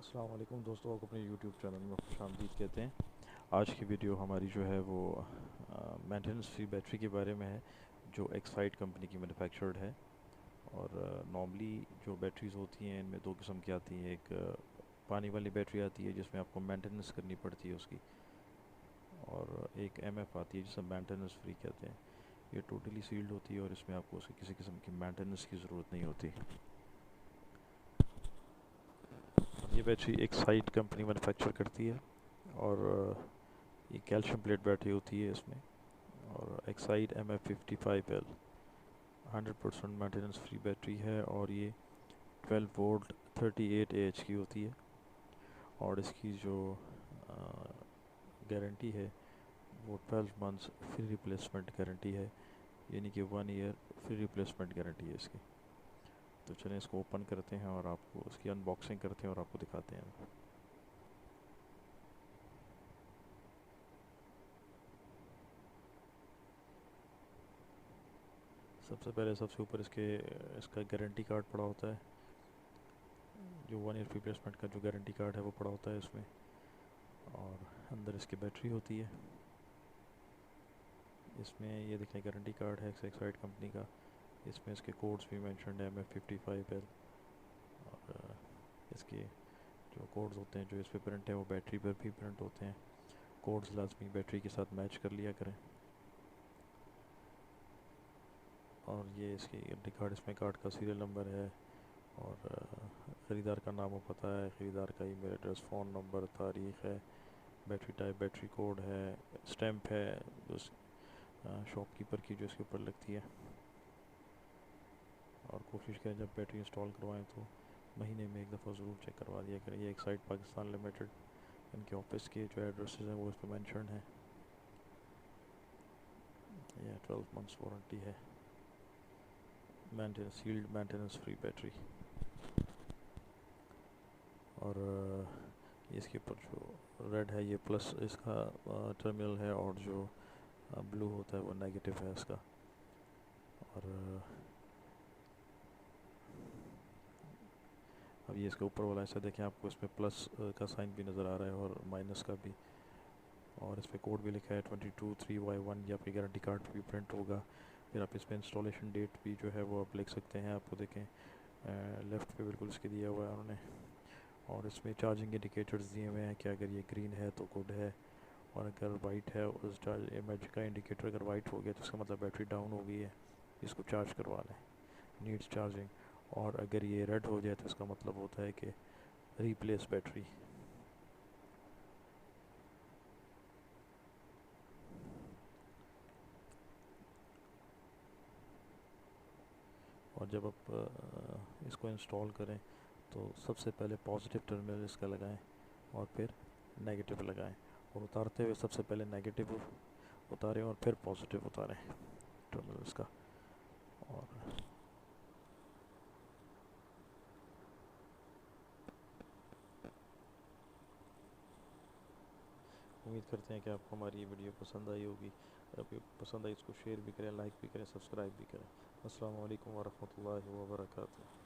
अस्सलाम वालेकुम दोस्तों, आपको अपने यूट्यूब चैनल में खुशामदीद कहते हैं। आज की वीडियो हमारी जो है वो मेंटेनेंस फ्री बैटरी के बारे में है, जो एक्साइड कंपनी की मैन्युफैक्चर्ड है। और नॉर्मली जो बैटरीज़ होती हैं इनमें दो किस्म की आती हैं। एक पानी वाली बैटरी आती है जिसमें आपको मेंटेनेंस करनी पड़ती है उसकी, और एक एमएफ आती है जिसे मेंटेनेंस फ्री कहते हैं। ये टोटली सील्ड होती है और इसमें आपको उसकी किसी किस्म की मेंटेनेंस की ज़रूरत नहीं होती। ये बैटरी एक्साइड कंपनी मैन्युफैक्चर करती है, और ये कैल्शियम प्लेट बैटरी होती है इसमें। और Exide MF55L 100% maintenance free battery है, और ये 12 वोल्ट 38 AH की होती है। और इसकी जो गारंटी है वो 12 मंथ्स फ्री रिप्लेसमेंट गारंटी है, यानी कि 1 ईयर फ्री रिप्लेसमेंट गारंटी है इसकी। तो चलें इसको ओपन करते हैं और आपको इसकी अनबॉक्सिंग करते हैं और आपको दिखाते हैं। सबसे पहले सबसे ऊपर इसका गारंटी कार्ड पड़ा होता है, जो 1 ईयर रिप्लेसमेंट का जो गारंटी कार्ड है वो पड़ा होता है इसमें। और अंदर इसकी बैटरी होती है। इसमें ये देखें गारंटी कार्ड है एक्साइड कंपनी का। इसमें इसके कोड्स भी मेंशन्ड है MF55L। और इसके जो कोड्स होते हैं जो इस पर प्रिंट है वो बैटरी पर भी प्रिंट होते हैं। कोड्स लाजमी बैटरी के साथ मैच कर लिया करें। और ये इसकी गारंटी कार्ड, इसमें कार्ड का सीरियल नंबर है, और ख़रीदार का नाम और पता है, ख़रीदार का ईमेल एड्रेस, फ़ोन नंबर, तारीख़ है, बैटरी टाइप, बैटरी कोड है, स्टैम्प है जो शॉपकीपर की जो इसके ऊपर लगती है। और कोशिश करें जब बैटरी इंस्टॉल करवाएं तो महीने में एक दफ़ा ज़रूर चेक करवा दिया करें। ये एक्साइड पाकिस्तान लिमिटेड, इनके ऑफिस के जो एड्रेसेस हैं वो इस पर मैंशन है। ये 12 मंथ्स वारंटी है, maintenance sealed maintenance free battery. और इसके ऊपर जो रेड है ये प्लस इसका टर्मिनल है, और जो ब्लू होता है वो नेगेटिव है इसका। और अब ये इसके ऊपर वाला ऐसा देखें, आपको इसमें प्लस का साइन भी नज़र आ रहा है और माइनस का भी। और इस पर कोड भी लिखा है 223Y1, ये आपकी गारंटी कार्ड पर भी प्रिंट होगा। फिर आप इस पर इंस्टॉलेशन डेट भी जो है वो आप लिख सकते हैं। आपको देखें लेफ़्ट पे बिल्कुल इसके दिया हुआ है उन्होंने। और इसमें चार्जिंग इंडिकेटर्स दिए हुए हैं कि अगर ये ग्रीन है तो गुड है, और अगर वाइट है उस चार्ज इमेज का इंडिकेटर अगर वाइट हो गया तो इसका मतलब बैटरी डाउन हो गई है, इसको चार्ज करवा लें, नीड्स चार्जिंग। और अगर ये रेड हो जाए तो इसका मतलब होता है कि रिप्लेस बैटरी। और जब आप इसको इंस्टॉल करें तो सबसे पहले पॉजिटिव टर्मिनल इसका लगाएं और फिर नेगेटिव लगाएं, और उतारते हुए सबसे पहले नेगेटिव उतारें और फिर पॉजिटिव उतारें टर्मिनल इसका। और उम्मीद करते हैं कि आपको हमारी ये वीडियो पसंद आई होगी। अगर आपको पसंद आई इसको शेयर भी करें, लाइक भी करें, सब्सक्राइब भी करें। अस्सलाम वालेकुम वरहमतुल्लाहि वबरकातुहू।